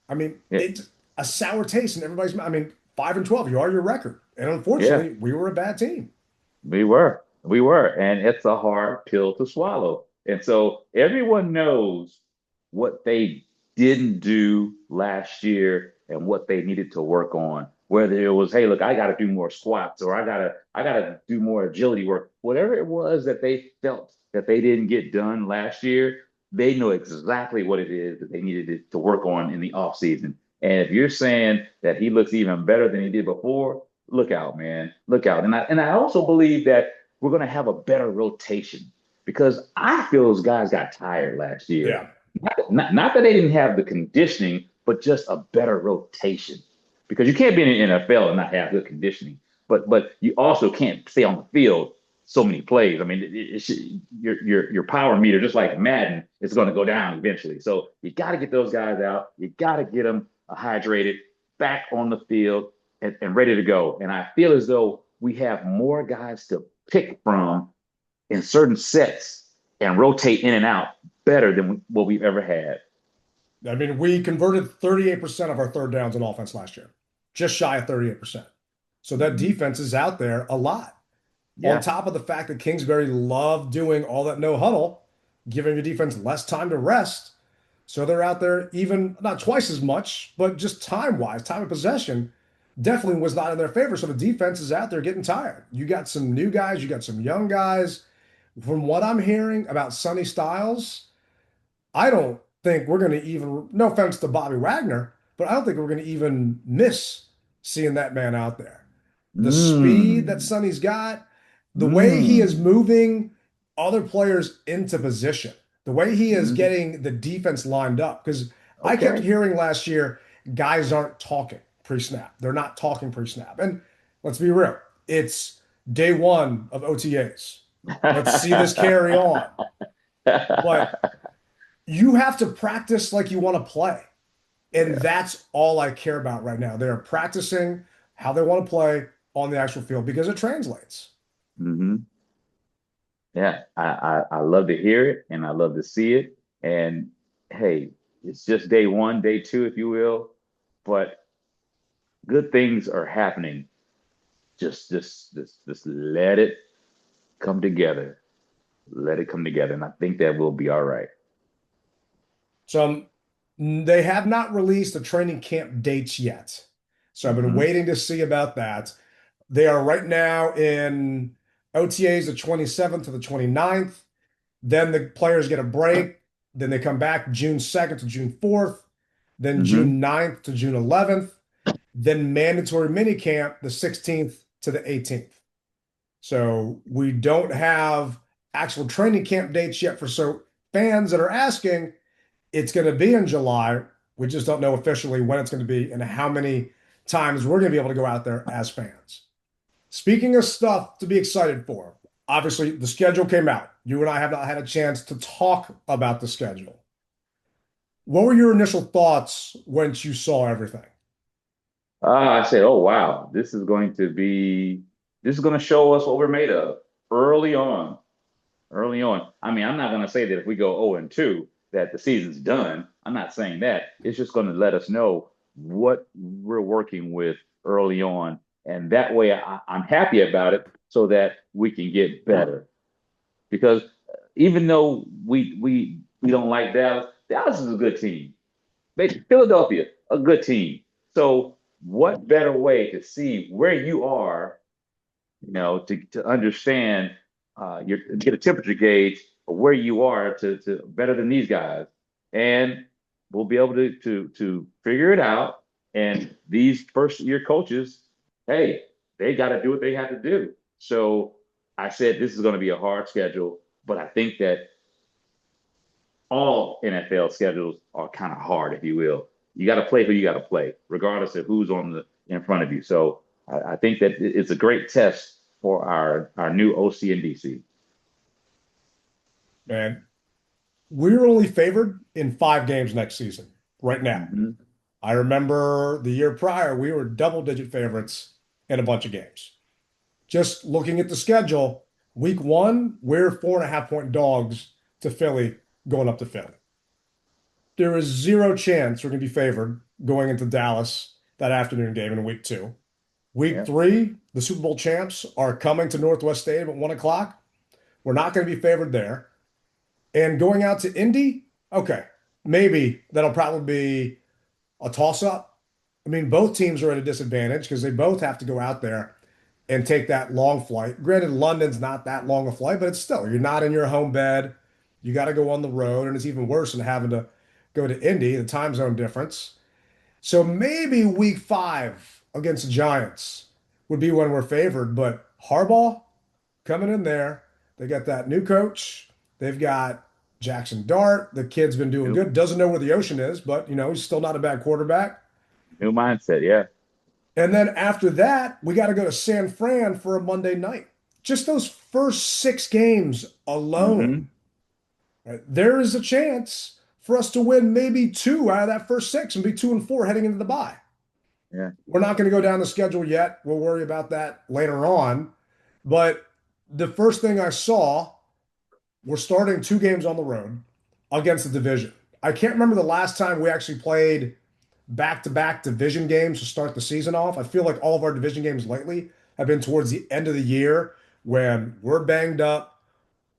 Speaker 3: I mean,
Speaker 4: Yeah,
Speaker 3: it's a sour taste in everybody's mouth. I mean, 5-12, you are your record. And
Speaker 4: yeah,
Speaker 3: unfortunately, we were a bad team.
Speaker 4: we were, and it's a hard pill to swallow. And so everyone knows what they didn't do last year and what they needed to work on. Whether it was, hey, look, I got to do more squats, or I gotta do more agility work. Whatever it was that they felt that they didn't get done last year, they know exactly what it is that they needed to work on in the off season. And if you're saying that he looks even better than he did before, look out, man. Look out. And I also believe that we're going to have a better rotation because I feel those guys got tired last year.
Speaker 3: Yeah.
Speaker 4: Not that they didn't have the conditioning, but just a better rotation. Because you can't be in the NFL and not have good conditioning. But you also can't stay on the field so many plays. I mean, your power meter, just like Madden, is going to go down eventually. So you got to get those guys out. You got to get them hydrated, back on the field, and ready to go. And I feel as though we have more guys to pick from in certain sets and rotate in and out better than what we've ever had.
Speaker 3: I mean, we converted 38% of our third downs in offense last year, just shy of 38%. So that defense is out there a lot. On
Speaker 4: Yeah.
Speaker 3: top of the fact that Kingsbury loved doing all that no huddle, giving the defense less time to rest. So they're out there even not twice as much, but just time-wise, time of possession definitely was not in their favor. So the defense is out there getting tired. You got some new guys, you got some young guys. From what I'm hearing about Sonny Styles, I don't think we're going to even, no offense to Bobby Wagner, but I don't think we're going to even miss seeing that man out there. The speed that
Speaker 4: Mm,
Speaker 3: Sonny's got, the way he is
Speaker 4: mm,
Speaker 3: moving other players into position, the way he is
Speaker 4: mm.
Speaker 3: getting the defense lined up. Because I kept
Speaker 4: Okay.
Speaker 3: hearing last year, guys aren't talking pre-snap. They're not talking pre-snap. And let's be real, it's day one of OTAs. Let's see this carry on. But you have to practice like you want to play. And
Speaker 4: Yeah.
Speaker 3: that's all I care about right now. They're practicing how they want to play on the actual field because it translates.
Speaker 4: Hmm. Yeah. I love to hear it and I love to see it. And hey, it's just day one, day two, if you will, but good things are happening. Just let it come together. Let it come together. And I think that we'll be all right.
Speaker 3: So they have not released the training camp dates yet. So I've been
Speaker 4: Hmm.
Speaker 3: waiting to see about that. They are right now in OTAs the 27th to the 29th. Then the players get a break. Then they come back June 2nd to June 4th. Then
Speaker 4: Hmm.
Speaker 3: June 9th to June 11th. Then mandatory minicamp the 16th to the 18th. So we don't have actual training camp dates yet for so fans that are asking, it's going to be in July. We just don't know officially when it's going to be and how many times we're going to be able to go out there as fans. Speaking of stuff to be excited for, obviously the schedule came out. You and I have not had a chance to talk about the schedule. What were your initial thoughts once you saw everything?
Speaker 4: I said, oh wow, this is going to show us what we're made of early on. Early on. I mean, I'm not going to say that if we go 0-2 that the season's done. I'm not saying that. It's just going to let us know what we're working with early on, and that way I'm happy about it so that we can get better. Because even though we don't like Dallas, Dallas is a good team. Philadelphia, a good team. So what better way to see where you are, to understand get a temperature gauge of where you are to better than these guys, and we'll be able to figure it out. And these first year coaches, hey, they got to do what they have to do. So I said this is going to be a hard schedule, but I think that all NFL schedules are kind of hard, if you will. You got to play who you got to play, regardless of who's in front of you. So I think that it's a great test for our new OC and DC.
Speaker 3: Man, we're only favored in 5 games next season right now.
Speaker 4: Mm-hmm.
Speaker 3: I remember the year prior, we were double-digit favorites in a bunch of games. Just looking at the schedule, week 1, we're 4.5-point dogs to Philly going up to Philly. There is zero chance we're going to be favored going into Dallas that afternoon game in week 2. Week 3, the Super Bowl champs are coming to Northwest Stadium at 1 o'clock. We're not going to be favored there. And going out to Indy, okay, maybe that'll probably be a toss-up. I mean, both teams are at a disadvantage because they both have to go out there and take that long flight. Granted, London's not that long a flight, but it's still, you're not in your home bed. You got to go on the road, and it's even worse than having to go to Indy, the time zone difference. So maybe week 5 against the Giants would be when we're favored, but Harbaugh coming in there, they got that new coach. They've got Jackson Dart. The kid's been doing good. Doesn't know where the ocean is, but, he's still not a bad quarterback.
Speaker 4: New mindset, yeah.
Speaker 3: And then after that, we got to go to San Fran for a Monday night. Just those first 6 games alone, right, there is a chance for us to win maybe 2 out of that first 6 and be 2-4 heading into the bye.
Speaker 4: Yeah.
Speaker 3: We're not going to go down the schedule yet. We'll worry about that later on. But the first thing I saw, we're starting 2 games on the road against the division. I can't remember the last time we actually played back-to-back division games to start the season off. I feel like all of our division games lately have been towards the end of the year when we're banged up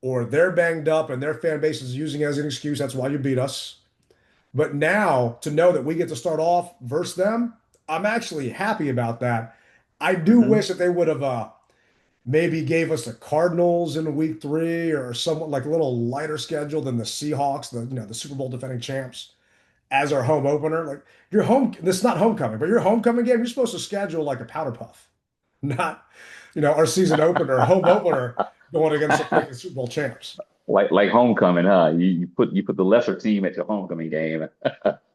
Speaker 3: or they're banged up and their fan base is using it as an excuse. That's why you beat us. But now to know that we get to start off versus them, I'm actually happy about that. I do wish that they would have maybe gave us the Cardinals in week 3 or somewhat like a little lighter schedule than the Seahawks, the Super Bowl defending champs, as our home opener. Like your home, this is not homecoming, but your homecoming game, you're supposed to schedule like a powder puff, not, our season opener, home opener going against the freaking Super Bowl champs.
Speaker 4: Like homecoming, huh? You put the lesser team at your homecoming game.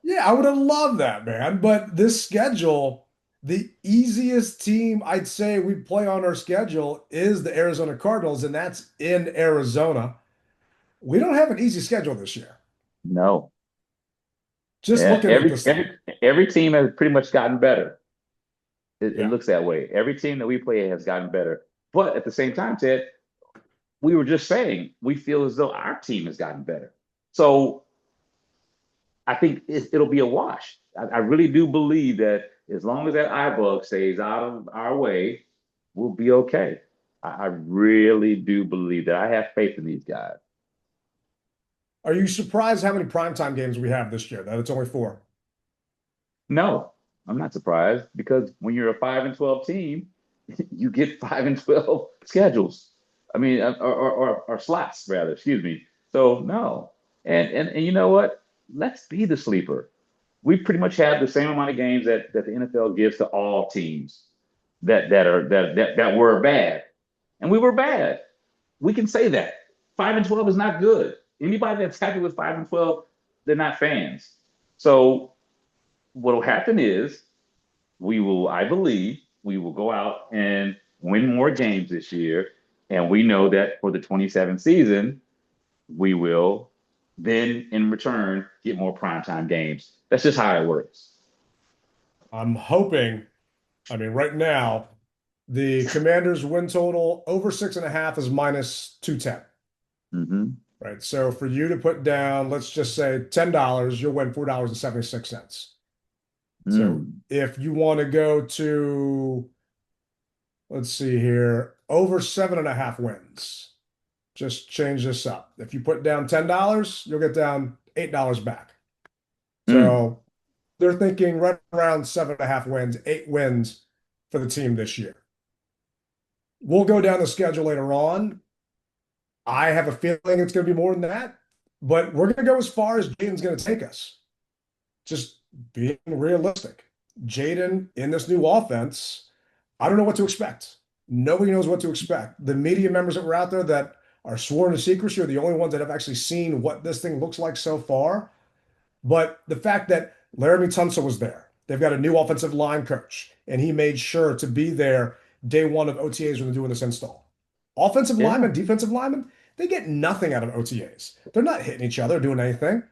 Speaker 3: Yeah, I would have loved that, man. But this schedule, the easiest team I'd say we play on our schedule is the Arizona Cardinals, and that's in Arizona. We don't have an easy schedule this year.
Speaker 4: No.
Speaker 3: Just looking at this.
Speaker 4: Every team has pretty much gotten better. It looks that way. Every team that we play has gotten better. But at the same time, Ted, we were just saying we feel as though our team has gotten better. So I think it'll be a wash. I really do believe that as long as that iBug stays out of our way, we'll be okay. I really do believe that. I have faith in these guys.
Speaker 3: Are you surprised how many primetime games we have this year? That it's only 4.
Speaker 4: No, I'm not surprised because when you're a 5-12 team, you get 5-12 schedules. I mean, or slots rather. Excuse me. So no, and you know what? Let's be the sleeper. We pretty much have the same amount of games that the NFL gives to all teams that were bad, and we were bad. We can say that 5-12 is not good. Anybody that's happy with 5-12, they're not fans. So what will happen is I believe we will go out and win more games this year. And we know that for the 27th season, we will then in return get more primetime games. That's just how it works.
Speaker 3: I'm hoping, right now, the Commanders win total over 6.5 is minus 210. Right. So for you to put down, let's just say $10, you'll win $4.76. So if you want to go to, let's see here, over 7.5 wins, just change this up. If you put down $10, you'll get down $8 back. So they're thinking right around 7.5 wins, 8 wins for the team this year. We'll go down the schedule later on. I have a feeling it's going to be more than that, but we're going to go as far as Jaden's going to take us. Just being realistic. Jaden in this new offense, I don't know what to expect. Nobody knows what to expect. The media members that were out there that are sworn to secrecy, are the only ones that have actually seen what this thing looks like so far. But the fact that Laramie Tunsil was there, they've got a new offensive line coach, and he made sure to be there day one of OTAs when they're doing this install. Offensive linemen, defensive linemen, they get nothing out of OTAs. They're not hitting each other, doing anything.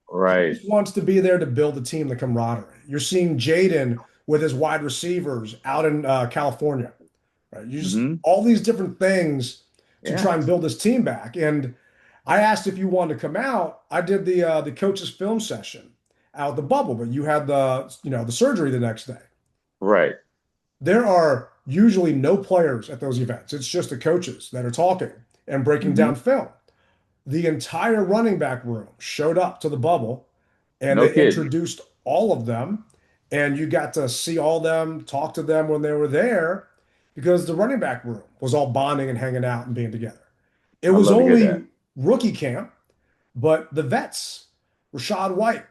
Speaker 4: Right.
Speaker 3: He just wants to be there to build the team, the camaraderie. You're seeing Jaden with his wide receivers out in California. Right? You just all these different things to try and build this team back. And I asked if you wanted to come out. I did the coach's film session out the bubble, but you had the surgery the next day.
Speaker 4: Right.
Speaker 3: There are usually no players at those events. It's just the coaches that are talking and breaking down film. The entire running back room showed up to the bubble, and they introduced all of them, and you got to see all them, talk to them when they were there, because the running back room was all bonding and hanging out and being together. It was only rookie camp, but the vets, Rashad White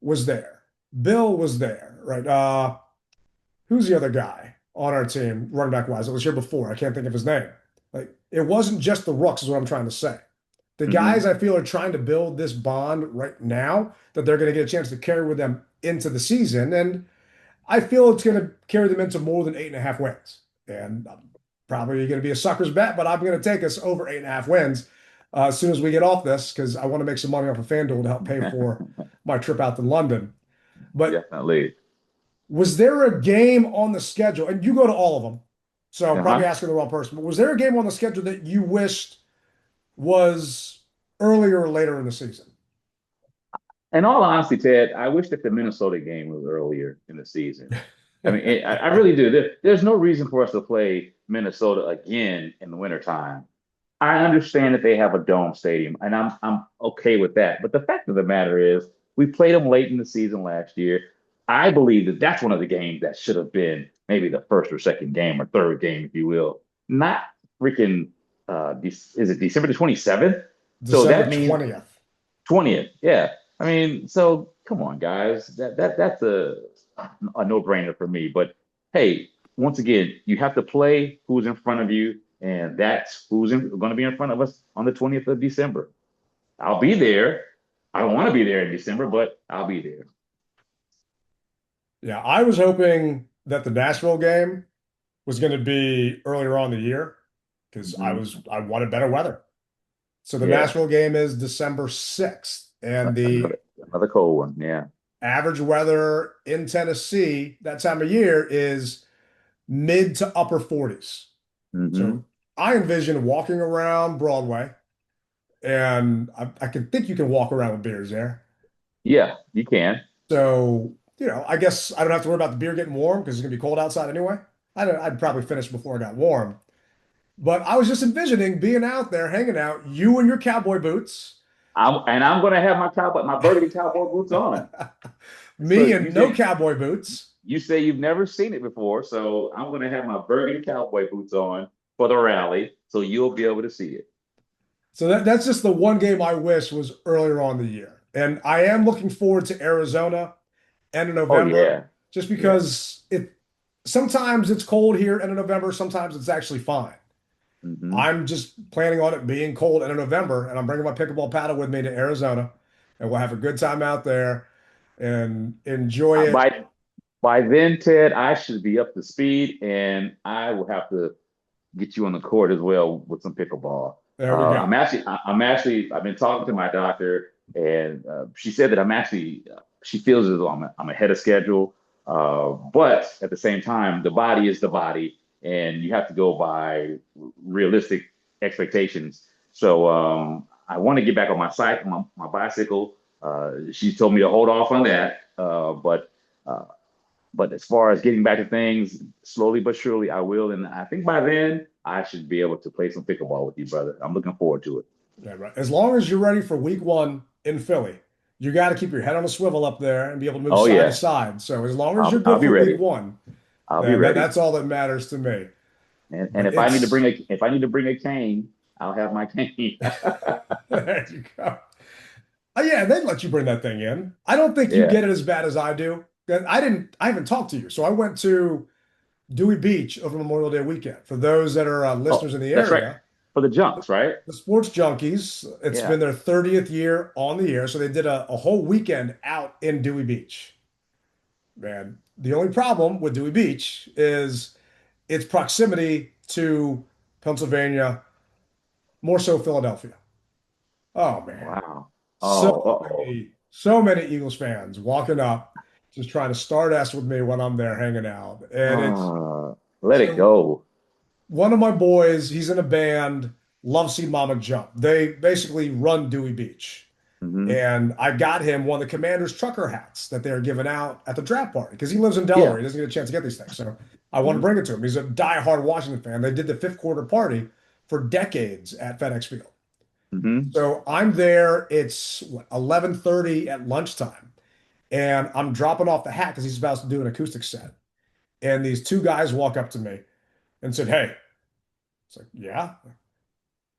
Speaker 3: was there. Bill was there, right? Who's the other guy on our team, running back wise, that was here before? I can't think of his name. Like, it wasn't just the rooks, is what I'm trying to say. The guys I feel are trying to build this bond right now that they're going to get a chance to carry with them into the season. And I feel it's going to carry them into more than 8.5 wins. And probably going to be a sucker's bet, but I'm going to take us over 8.5 wins as soon as we get off this, because I want to make some money off of FanDuel to help pay for my trip out to London. But
Speaker 4: definitely.
Speaker 3: Was there a game on the schedule, and you go to all of them, so I'm probably asking the wrong person, but was there a game on the schedule that you wished was earlier or later in the season?
Speaker 4: In all honesty, Ted, I wish that the Minnesota game was earlier in the season. I mean, I really do. There's no reason for us to play Minnesota again in the wintertime. I understand that they have a dome stadium, and I'm okay with that. But the fact of the matter is, we played them late in the season last year. I believe that that's one of the games that should have been maybe the first or second game or third game, if you will. Not freaking, is it December the 27th? So that means
Speaker 3: 20th.
Speaker 4: 20th, yeah. I mean, so come on, guys. That's a no-brainer for me. But hey, once again, you have to play who's in front of you, and that's who's going to be in front of us on the 20th of December. I'll be there. I don't want to be there in December, but I'll be there.
Speaker 3: Yeah, I was hoping that the Nashville game was going to be earlier on in the year, because I wanted better weather. So the Nashville game is December 6th, and the
Speaker 4: another cold one, yeah.
Speaker 3: Average weather in Tennessee that time of year is mid to upper 40s. So I envision walking around Broadway, and I can think you can walk around with beers there.
Speaker 4: Yeah, you can.
Speaker 3: So, I guess I don't have to worry about the beer getting warm, because it's going to be cold outside anyway. I'd probably finish before I got warm. But I was just envisioning being out there, hanging out, you and your cowboy boots.
Speaker 4: I'm going to have my burgundy cowboy boots on.
Speaker 3: Me and no cowboy boots.
Speaker 4: You say you've never seen it before, so I'm going to have my burgundy cowboy boots on for the rally, so you'll be able to see it.
Speaker 3: So that's just the one game I wish was earlier on in the year. And I am looking forward to Arizona end of November. Just because sometimes it's cold here end of November, sometimes it's actually fine. I'm just planning on it being cold end of November, and I'm bringing my pickleball paddle with me to Arizona, and we'll have a good time out there and enjoy it.
Speaker 4: By then, Ted, I should be up to speed, and I will have to get you on the court as well with some pickleball.
Speaker 3: There we go.
Speaker 4: I've been talking to my doctor, and she said that she feels as though I'm ahead of schedule. But at the same time, the body is the body, and you have to go by realistic expectations. So I want to get back on my bicycle. She told me to hold off on that. But as far as getting back to things, slowly but surely I will. And I think by then I should be able to play some pickleball with you, brother. I'm looking forward to it.
Speaker 3: Yeah, right. As long as you're ready for week 1 in Philly, you got to keep your head on a swivel up there and be able to move side to side. So as long as you're good for week 1,
Speaker 4: I'll be ready.
Speaker 3: That's all that matters to me.
Speaker 4: And if I need to bring a cane, I'll have my cane.
Speaker 3: There you go. Oh, yeah, they'd let you bring that thing in. I don't think you get it as bad as I do. I haven't talked to you. So I went to Dewey Beach over Memorial Day weekend. For those that are listeners in the area,
Speaker 4: for the Junks, right?
Speaker 3: The Sports Junkies. It's been their 30th year on the air, so they did a whole weekend out in Dewey Beach. Man, the only problem with Dewey Beach is its proximity to Pennsylvania, more so Philadelphia. Oh man.
Speaker 4: Wow.
Speaker 3: So many Eagles fans walking up, just trying to start us with me when I'm there hanging out. And
Speaker 4: let it go.
Speaker 3: One of my boys, he's in a band, loves seeing Mama Jump. They basically run Dewey Beach. And I got him one of the Commander's trucker hats that they're giving out at the draft party because he lives in Delaware. He doesn't get a chance to get these things. So I want to bring it to him. He's a diehard Washington fan. They did the fifth quarter party for decades at FedEx Field. So I'm there. It's 11:30 at lunchtime, and I'm dropping off the hat because he's about to do an acoustic set. And these two guys walk up to me and said, "Hey," it's like, "Yeah,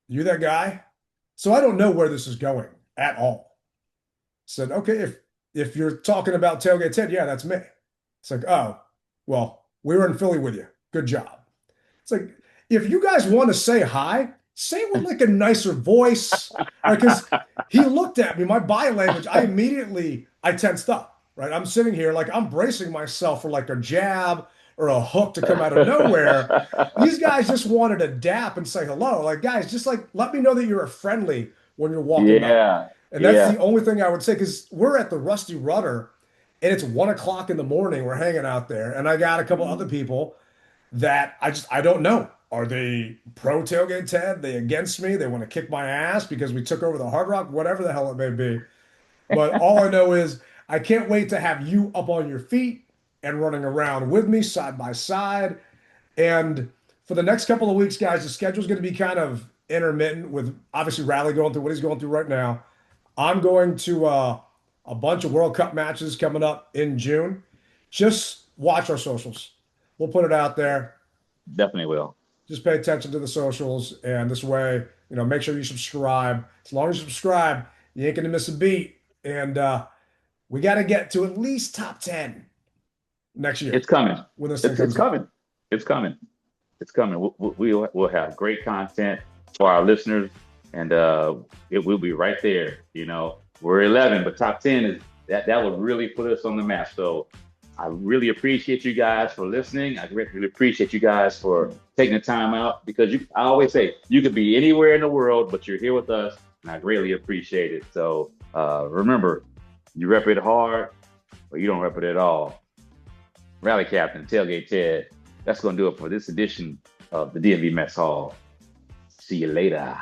Speaker 3: you that guy?" So I don't know where this is going at all. Said, "Okay, if you're talking about Tailgate Ted, yeah, that's me." It's like, "Oh, well, we were in Philly with you. Good job." It's like, if you guys want to say hi, say it with like a nicer voice, right? Because he looked at me, my body language, I tensed up, right? I'm sitting here like I'm bracing myself for like a jab or a hook to come out of nowhere. These guys just wanted to dap and say hello. Like, guys, just like let me know that you're friendly when you're walking up. And that's the only thing I would say, because we're at the Rusty Rudder and it's 1 o'clock in the morning. We're hanging out there, and I got a couple other people that I don't know. Are they pro Tailgate Ted? They against me? They want to kick my ass because we took over the Hard Rock? Whatever the hell it may be. But all I know is I can't wait to have you up on your feet and running around with me side by side. And for the next couple of weeks, guys, the schedule's going to be kind of intermittent with obviously Riley going through what he's going through right now. I'm going to a bunch of World Cup matches coming up in June. Just watch our socials. We'll put it out there.
Speaker 4: Definitely will.
Speaker 3: Just pay attention to the socials, and this way, make sure you subscribe. As long as you subscribe, you ain't gonna miss a beat. And we got to get to at least top 10 next year.
Speaker 4: It's coming.
Speaker 3: When this thing
Speaker 4: it's coming. It's coming. It's coming. We'll have great content for our listeners, and it will be right there. We're 11, but top 10 is that would really put us on the map. So I really appreciate you guys for listening. I really appreciate you guys for taking the time out, because I always say you could be anywhere in the world, but you're here with us, and I greatly appreciate it. So remember, you rep it hard, but you don't rep it at all. Rally Captain, Tailgate Ted. That's going to do it for this edition of the DMV Mess Hall. See you later.